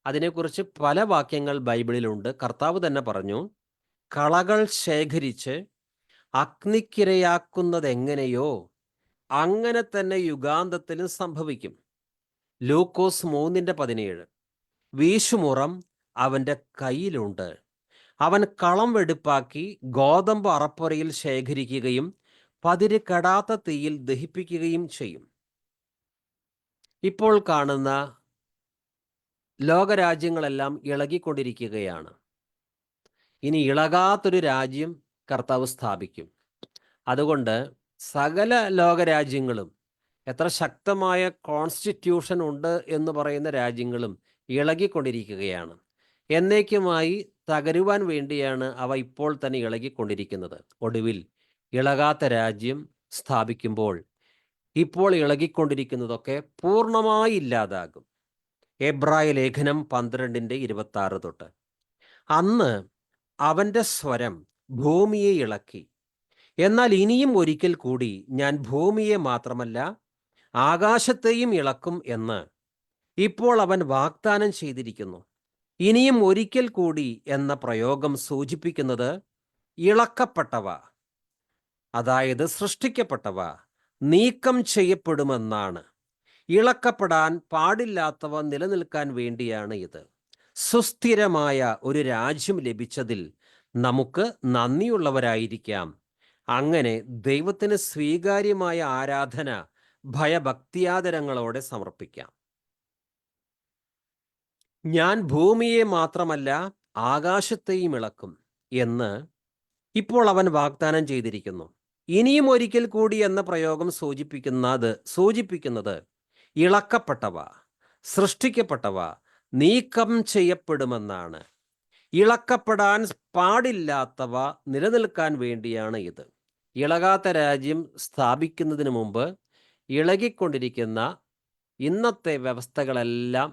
അതിനെക്കുറിച്ച് പല വാക്യങ്ങൾ ബൈബിളിലുണ്ട്. കർത്താവ് തന്നെ പറഞ്ഞു, കളകൾ ശേഖരിച്ച് അഗ്നിക്കിരയാക്കുന്നത് എങ്ങനെയോ അങ്ങനെ തന്നെ യുഗാന്തത്തിലും സംഭവിക്കും. ലൂക്കോസ് 3:17. വീശുമുറം അവൻ്റെ കയ്യിലുണ്ട്, അവൻ കളം വെടിപ്പാക്കി ഗോതമ്പ് അറപ്പുരയിൽ ശേഖരിക്കുകയും പതിര് കെടാത്ത തീയിൽ ദഹിപ്പിക്കുകയും ചെയ്യും. ഇപ്പോൾ കാണുന്ന ലോകരാജ്യങ്ങളെല്ലാം ഇളകിക്കൊണ്ടിരിക്കുകയാണ്. ഇനി ഇളകാത്തൊരു രാജ്യം കർത്താവ് സ്ഥാപിക്കും. അതുകൊണ്ട് സകല ലോകരാജ്യങ്ങളും, എത്ര ശക്തമായ കോൺസ്റ്റിറ്റ്യൂഷൻ ഉണ്ട് എന്ന് പറയുന്ന രാജ്യങ്ങളും ഇളകിക്കൊണ്ടിരിക്കുകയാണ്. എന്നേക്കുമായി തകരുവാൻ വേണ്ടിയാണ് അവ ഇപ്പോൾ തന്നെ ഇളകിക്കൊണ്ടിരിക്കുന്നത്. ഒടുവിൽ ഇളകാത്ത രാജ്യം സ്ഥാപിക്കുമ്പോൾ ഇപ്പോൾ ഇളകിക്കൊണ്ടിരിക്കുന്നതൊക്കെ പൂർണ്ണമായി ഇല്ലാതാകും. എബ്രായ ലേഖനം 12:26 തൊട്ട്. അന്ന് അവൻ്റെ സ്വരം ഭൂമിയെ ഇളക്കി. എന്നാൽ ഇനിയും ഒരിക്കൽ കൂടി ഞാൻ ഭൂമിയെ മാത്രമല്ല ആകാശത്തെയും ഇളക്കും എന്ന് ഇപ്പോൾ അവൻ വാഗ്ദാനം ചെയ്തിരിക്കുന്നു. ഇനിയും ഒരിക്കൽ കൂടി എന്ന പ്രയോഗം സൂചിപ്പിക്കുന്നത് ഇളക്കപ്പെട്ടവ, അതായത് സൃഷ്ടിക്കപ്പെട്ടവ നീക്കം ചെയ്യപ്പെടുമെന്നാണ്. ഇളക്കപ്പെടാൻ പാടില്ലാത്തവ നിലനിൽക്കാൻ വേണ്ടിയാണ് ഇത്. സുസ്ഥിരമായ ഒരു രാജ്യം ലഭിച്ചതിൽ നമുക്ക് നന്ദിയുള്ളവരായിരിക്കാം. അങ്ങനെ ദൈവത്തിന് സ്വീകാര്യമായ ആരാധന ഭയഭക്തിയാദരങ്ങളോടെ സമർപ്പിക്കാം. ഞാൻ ഭൂമിയെ മാത്രമല്ല ആകാശത്തെയും ഇളക്കും എന്ന് ഇപ്പോൾ അവൻ വാഗ്ദാനം ചെയ്തിരിക്കുന്നു. ഇനിയും ഒരിക്കൽ കൂടി എന്ന പ്രയോഗം സൂചിപ്പിക്കുന്നത് ഇളക്കപ്പെട്ടവ, സൃഷ്ടിക്കപ്പെട്ടവ നീക്കം ചെയ്യപ്പെടുമെന്നാണ്. ഇളക്കപ്പെടാൻ പാടില്ലാത്തവ നിലനിൽക്കാൻ വേണ്ടിയാണ് ഇത്. ഇളകാത്ത രാജ്യം സ്ഥാപിക്കുന്നതിന് മുമ്പ് ഇളകിക്കൊണ്ടിരിക്കുന്ന ഇന്നത്തെ വ്യവസ്ഥകളെല്ലാം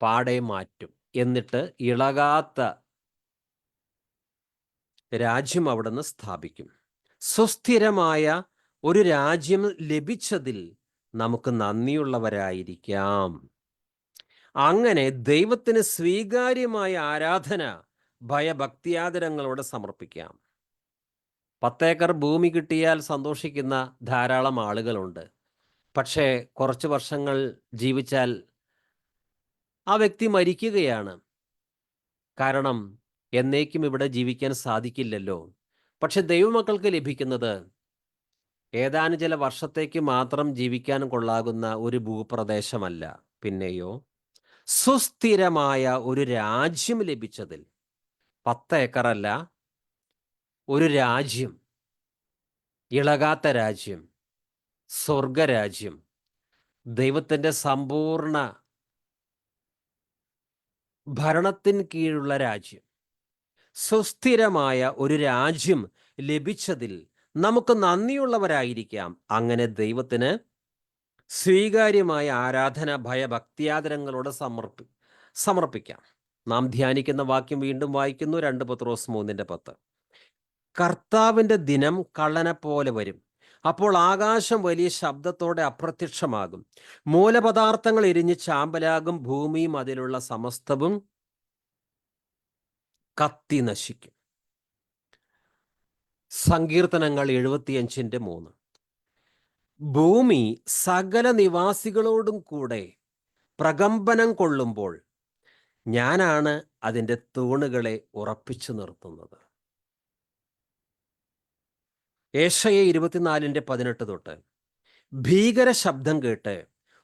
പാടെ മാറ്റും. എന്നിട്ട് ഇളകാത്ത രാജ്യം അവിടുന്ന് സ്ഥാപിക്കും. സുസ്ഥിരമായ ഒരു രാജ്യം ലഭിച്ചതിൽ നമുക്ക് നന്ദിയുള്ളവരായിരിക്കാം. അങ്ങനെ ദൈവത്തിന് സ്വീകാര്യമായ ആരാധന ഭയഭക്തിയാദരങ്ങളോടെ സമർപ്പിക്കാം. 10 ഏക്കർ ഭൂമി കിട്ടിയാൽ സന്തോഷിക്കുന്ന ധാരാളം ആളുകളുണ്ട്. പക്ഷേ കുറച്ച് വർഷങ്ങൾ ജീവിച്ചാൽ ആ വ്യക്തി മരിക്കുകയാണ്. കാരണം എന്നേക്കും ഇവിടെ ജീവിക്കാൻ സാധിക്കില്ലല്ലോ. പക്ഷെ ദൈവമക്കൾക്ക് ലഭിക്കുന്നത് ഏതാനും ചില വർഷത്തേക്ക് മാത്രം ജീവിക്കാൻ കൊള്ളാകുന്ന ഒരു ഭൂപ്രദേശമല്ല, പിന്നെയോ സുസ്ഥിരമായ ഒരു രാജ്യം ലഭിച്ചതിൽ. 10 ഏക്കറല്ല, ഒരു രാജ്യം, ഇളകാത്ത രാജ്യം, സ്വർഗരാജ്യം, ദൈവത്തിൻ്റെ സമ്പൂർണ്ണ ഭരണത്തിന് കീഴുള്ള രാജ്യം, സുസ്ഥിരമായ ഒരു രാജ്യം ലഭിച്ചതിൽ നമുക്ക് നന്ദിയുള്ളവരായിരിക്കാം. അങ്ങനെ ദൈവത്തിന് സ്വീകാര്യമായ ആരാധന ഭയഭക്തിയാദരങ്ങളോട് സമർപ്പിക്കാം. നാം ധ്യാനിക്കുന്ന വാക്യം വീണ്ടും വായിക്കുന്നു. 2 പത്രോസ് 3:10. കർത്താവിൻ്റെ ദിനം കള്ളനെ പോലെ വരും. അപ്പോൾ ആകാശം വലിയ ശബ്ദത്തോടെ അപ്രത്യക്ഷമാകും. മൂലപദാർത്ഥങ്ങൾ എരിഞ്ഞ് ചാമ്പലാകും. ഭൂമിയും അതിലുള്ള സമസ്തവും കത്തി നശിക്കും. സങ്കീർത്തനങ്ങൾ 75:3. ഭൂമി സകല നിവാസികളോടും കൂടെ പ്രകമ്പനം കൊള്ളുമ്പോൾ ഞാനാണ് അതിൻ്റെ തൂണുകളെ ഉറപ്പിച്ചു നിർത്തുന്നത്. ഏശയ്യ 24:18 തൊട്ട്. ഭീകര ശബ്ദം കേട്ട്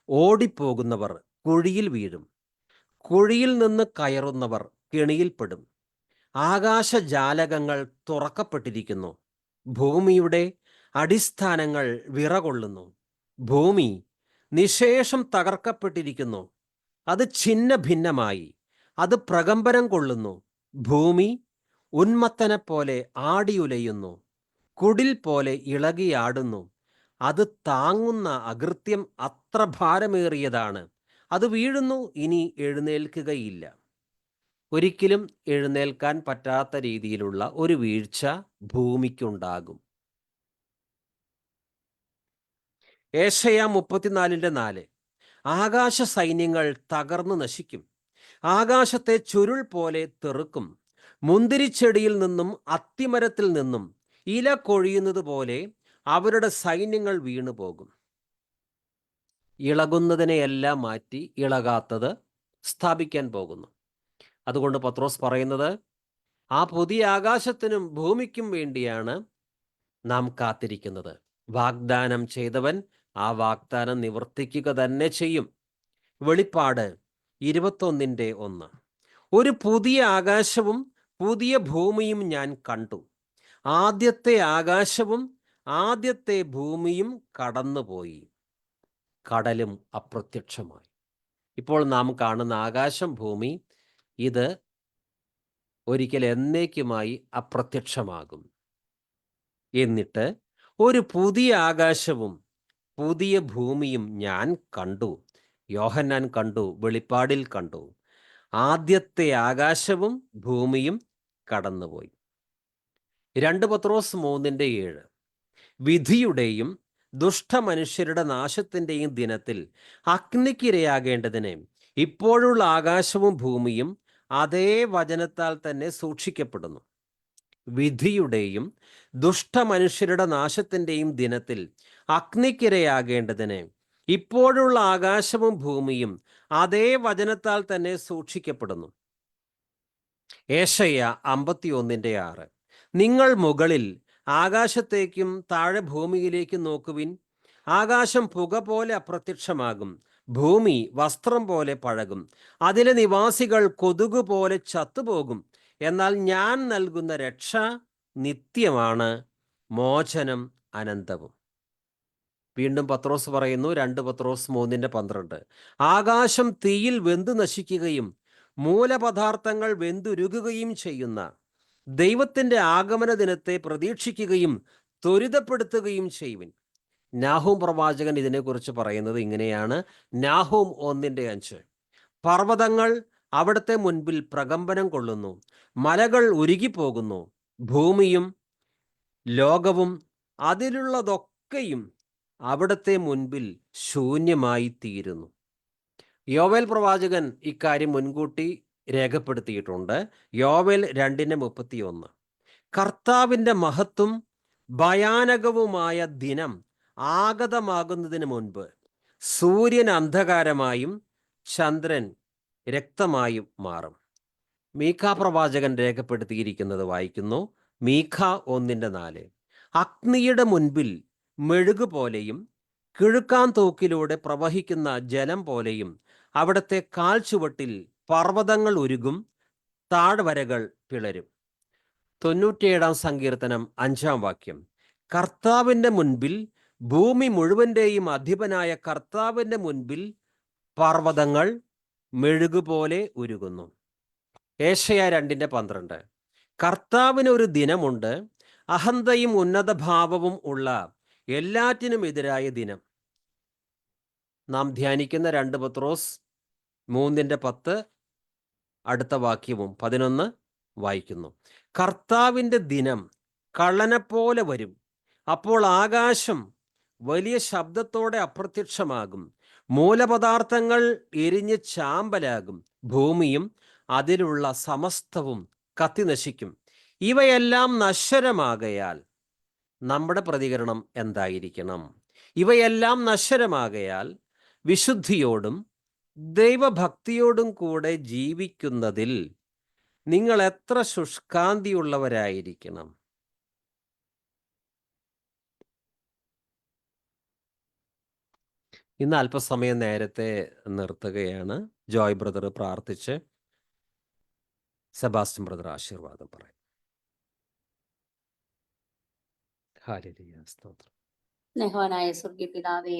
ഓടിപ്പോകുന്നവർ കുഴിയിൽ വീഴും. കുഴിയിൽ നിന്ന് കയറുന്നവർ കെണിയിൽപ്പെടും. ആകാശജാലകങ്ങൾ തുറക്കപ്പെട്ടിരിക്കുന്നു. ഭൂമിയുടെ അടിസ്ഥാനങ്ങൾ വിറകൊള്ളുന്നു. ഭൂമി നിശേഷം തകർക്കപ്പെട്ടിരിക്കുന്നു. അത് ഛിന്ന ഭിന്നമായി. അത് പ്രകമ്പനം കൊള്ളുന്നു. ഭൂമി ഉന്മത്തനെ പോലെ ആടിയുലയുന്നു. കുടിൽ പോലെ ഇളകിയാടുന്നു. അത് താങ്ങുന്ന അകൃത്യം അത്ര ഭാരമേറിയതാണ്. അത് വീഴുന്നു, ഇനി എഴുന്നേൽക്കുകയില്ല. ഒരിക്കലും എഴുന്നേൽക്കാൻ പറ്റാത്ത രീതിയിലുള്ള ഒരു വീഴ്ച ഭൂമിക്കുണ്ടാകും. ഏശയ്യ 34:4. ആകാശ സൈന്യങ്ങൾ തകർന്നു നശിക്കും. ആകാശത്തെ ചുരുൾ പോലെ തെറുക്കും. മുന്തിരിച്ചെടിയിൽ നിന്നും അത്തിമരത്തിൽ നിന്നും ഇല കൊഴിയുന്നത് പോലെ അവരുടെ സൈന്യങ്ങൾ വീണുപോകും. ഇളകുന്നതിനെയെല്ലാം മാറ്റി ഇളകാത്തത് സ്ഥാപിക്കാൻ പോകുന്നു. അതുകൊണ്ട് പത്രോസ് പറയുന്നത് ആ പുതിയ ആകാശത്തിനും ഭൂമിക്കും വേണ്ടിയാണ് നാം കാത്തിരിക്കുന്നത്. വാഗ്ദാനം ചെയ്തവൻ ആ വാഗ്ദാനം നിവർത്തിക്കുക തന്നെ ചെയ്യും. വെളിപ്പാട് 21:1. ഒരു പുതിയ ആകാശവും പുതിയ ഭൂമിയും ഞാൻ കണ്ടു. ആദ്യത്തെ ആകാശവും ആദ്യത്തെ ഭൂമിയും കടന്നുപോയി, കടലും അപ്രത്യക്ഷമായി. ഇപ്പോൾ നാം കാണുന്ന ആകാശം, ഭൂമി, ഇത് ഒരിക്കൽ എന്നേക്കുമായി അപ്രത്യക്ഷമാകും. എന്നിട്ട് ഒരു പുതിയ ആകാശവും പുതിയ ഭൂമിയും ഞാൻ കണ്ടു. യോഹന്നാൻ കണ്ടു, വെളിപ്പാടിൽ കണ്ടു. ആദ്യത്തെ ആകാശവും ഭൂമിയും കടന്നുപോയി. 2 പത്രോസ് 3:7. വിധിയുടെയും ദുഷ്ടമനുഷ്യരുടെ നാശത്തിൻ്റെയും ദിനത്തിൽ അഗ്നിക്കിരയാകേണ്ടതിന് ഇപ്പോഴുള്ള ആകാശവും ഭൂമിയും അതേ വചനത്താൽ തന്നെ സൂക്ഷിക്കപ്പെടുന്നു. വിധിയുടെയും ദുഷ്ടമനുഷ്യരുടെ നാശത്തിൻ്റെയും ദിനത്തിൽ അഗ്നിക്കിരയാകേണ്ടതിന് ഇപ്പോഴുള്ള ആകാശവും ഭൂമിയും അതേ വചനത്താൽ തന്നെ സൂക്ഷിക്കപ്പെടുന്നു. ഏശയ്യ 51:6. നിങ്ങൾ മുകളിൽ ആകാശത്തേക്കും താഴെ ഭൂമിയിലേക്കും നോക്കുവിൻ. ആകാശം പുക പോലെ അപ്രത്യക്ഷമാകും, ഭൂമി വസ്ത്രം പോലെ പഴകും, അതിലെ നിവാസികൾ കൊതുക് പോലെ ചത്തുപോകും. എന്നാൽ ഞാൻ നൽകുന്ന രക്ഷ നിത്യമാണ്, മോചനം അനന്തവും. വീണ്ടും പത്രോസ് പറയുന്നു, 2 പത്രോസ് 3:12. ആകാശം തീയിൽ വെന്തു നശിക്കുകയും മൂലപദാർത്ഥങ്ങൾ വെന്തുരുകുകയും ചെയ്യുന്ന ദൈവത്തിൻ്റെ ആഗമന ദിനത്തെ പ്രതീക്ഷിക്കുകയും ത്വരിതപ്പെടുത്തുകയും ചെയ്യുവിൻ. നാഹൂം പ്രവാചകൻ ഇതിനെക്കുറിച്ച് പറയുന്നത് ഇങ്ങനെയാണ്. നാഹൂം 1:5. പർവ്വതങ്ങൾ അവിടുത്തെ മുൻപിൽ പ്രകമ്പനം കൊള്ളുന്നു, മലകൾ ഉരുകിപ്പോകുന്നു, ഭൂമിയും ലോകവും അതിലുള്ളതൊക്കെയും അവിടുത്തെ മുൻപിൽ ശൂന്യമായി തീരുന്നു. യോവേൽ പ്രവാചകൻ ഇക്കാര്യം മുൻകൂട്ടി രേഖപ്പെടുത്തിയിട്ടുണ്ട്. യോവേൽ 2:31. കർത്താവിൻ്റെ മഹത്വം ഭയാനകവുമായ ദിനം ആഗതമാകുന്നതിന് മുൻപ് സൂര്യൻ അന്ധകാരമായും ചന്ദ്രൻ രക്തമായും മാറും. മീഖാ പ്രവാചകൻ രേഖപ്പെടുത്തിയിരിക്കുന്നത് വായിക്കുന്നു. മീഖാ 1:4. അഗ്നിയുടെ മുൻപിൽ മെഴുകു പോലെയും കിഴുക്കാൻ തോക്കിലൂടെ പ്രവഹിക്കുന്ന ജലം പോലെയും അവിടുത്തെ കാൽ ചുവട്ടിൽ പർവ്വതങ്ങൾ ഉരുകും, താഴ്വരകൾ പിളരും. 97-ാം സങ്കീർത്തനം 5-ാം വാക്യം. കർത്താവിൻ്റെ മുൻപിൽ, ഭൂമി മുഴുവൻ്റെയും അധിപനായ കർത്താവിൻ്റെ മുൻപിൽ പർവ്വതങ്ങൾ മെഴുകുപോലെ ഉരുകുന്നു. ഏശയ്യ 2:12. കർത്താവിന് ഒരു ദിനമുണ്ട്, അഹന്തയും ഉന്നതഭാവവും ഉള്ള എല്ലാറ്റിനും എതിരായ ദിനം. നാം ധ്യാനിക്കുന്ന 2 പത്രോസ് 3:10 അടുത്ത വാക്യവും 11 വായിക്കുന്നു. കർത്താവിൻ്റെ ദിനം കള്ളനെപ്പോലെ വരും. അപ്പോൾ ആകാശം വലിയ ശബ്ദത്തോടെ അപ്രത്യക്ഷമാകും, മൂലപദാർത്ഥങ്ങൾ എരിഞ്ഞ് ചാമ്പലാകും, ഭൂമിയും അതിലുള്ള സമസ്തവും കത്തിനശിക്കും. ഇവയെല്ലാം നശ്വരമാകയാൽ നമ്മുടെ പ്രതികരണം എന്തായിരിക്കണം? ഇവയെല്ലാം നശ്വരമാകയാൽ വിശുദ്ധിയോടും ദൈവഭക്തിയോടും കൂടെ ജീവിക്കുന്നതിൽ നിങ്ങൾ എത്ര ശുഷ്കാന്തിയുള്ളവരായിരിക്കണം. ഇന്ന് അല്പസമയം നേരത്തെ നിർത്തുകയാണ്. ജോയ് ബ്രദർ പ്രാർത്ഥിച്ച് സെബാസ്റ്റ്യൻ ബ്രദർ ആശീർവാദം പറയും. ഹല്ലേലൂയ, സ്തോത്രം. സ്നേഹവാനായ സ്വർഗീയ പിതാവേ,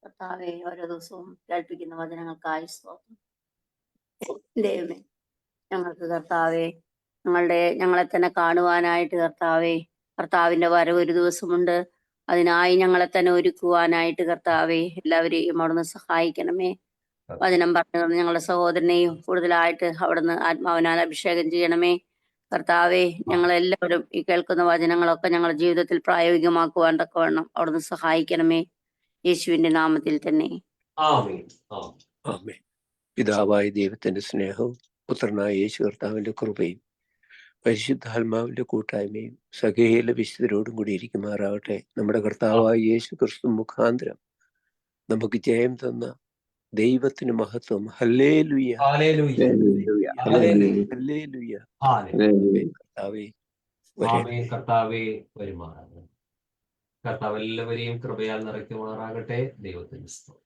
കർത്താവേ, ഓരോ ദിവസവും കേൾപ്പിക്കുന്ന വചനങ്ങൾക്കായി സ്തോത്രം. ദൈവമേ, ഞങ്ങൾക്ക് കർത്താവേ, ഞങ്ങളെ തന്നെ കാണുവാനായിട്ട് കർത്താവേ, കർത്താവിന്റെ വരവ് ഒരു ദിവസമുണ്ട്. അതിനായി ഞങ്ങളെ തന്നെ ഒരുക്കുവാനായിട്ട് കർത്താവേ, എല്ലാവരെയും അവിടുന്ന് സഹായിക്കണമേ. വചനം പറഞ്ഞു ഞങ്ങളുടെ സഹോദരനെയും കൂടുതലായിട്ട് അവിടുന്ന് ആത്മാവിനാൽ അഭിഷേകം ചെയ്യണമേ. കർത്താവേ, ഞങ്ങളെല്ലാവരും ഈ കേൾക്കുന്ന വചനങ്ങളൊക്കെ ഞങ്ങളുടെ ജീവിതത്തിൽ പ്രായോഗികമാക്കുവാൻ തക്കവണ്ണം അവിടുന്ന് സഹായിക്കണമേ. യേശുവിന്റെ നാമത്തിൽ തന്നെ ആമേൻ. ആമേൻ. പിതാവായ ദൈവത്തിന്റെ സ്നേഹവും പുത്രനായ യേശു കർത്താവിന്റെ കൃപയും പരിശുദ്ധാത്മാവിന്റെ കൂട്ടായ്മയും സകല വിശുദ്ധരോടും കൂടി ഇരിക്കുമാറാകട്ടെ. നമ്മുടെ കർത്താവായ യേശു ക്രിസ്തു മുഖാന്തരം നമുക്ക് ജയം തന്ന ദൈവത്തിന് മഹത്വം. Hallelujah, hallelujah, hallelujah, hallelujah. Hallelujah. Hallelujah. കർത്താവേ വരണമേ. കർത്താവേ വരുമാറാകണം. കർത്താവ് എല്ലാവരെയും കൃപയാൽ നിറയ്ക്കുമാറാകട്ടെ. ദൈവത്തിന് സ്തോത്രം.